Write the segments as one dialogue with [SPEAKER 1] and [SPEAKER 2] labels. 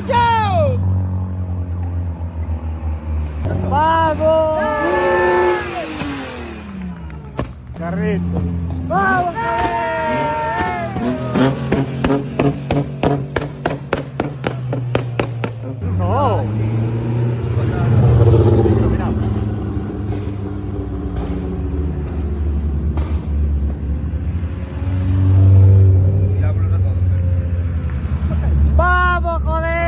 [SPEAKER 1] ¡Chao! ¡Vamos!
[SPEAKER 2] Carrito.
[SPEAKER 1] ¡Vamos,
[SPEAKER 2] No.
[SPEAKER 1] ¡Vamos, joder!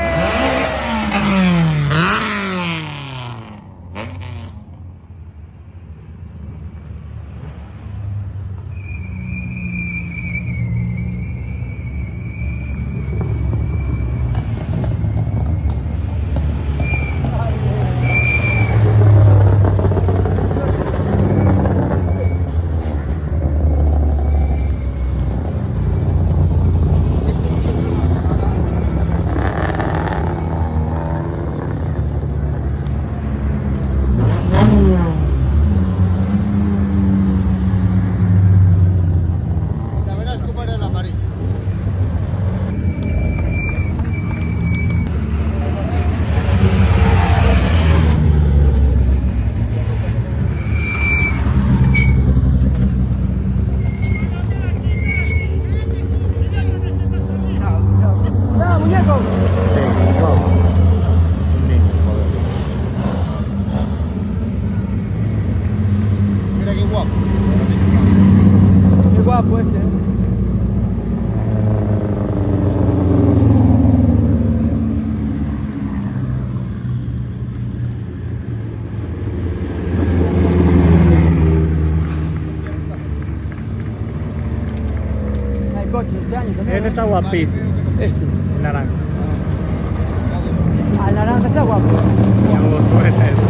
[SPEAKER 3] Ya verás cómo era el amarillo.
[SPEAKER 1] ¡Ya, muñeco!
[SPEAKER 2] Sí, vamos. Es un niño, joder.
[SPEAKER 3] Mira qué guapo.
[SPEAKER 1] ¡Qué guapo este! Hay coches este año también.
[SPEAKER 2] Este está guapísimo.
[SPEAKER 1] Este.
[SPEAKER 2] El naranja.
[SPEAKER 1] Ah, el naranja está guapo.
[SPEAKER 2] Como suena eso.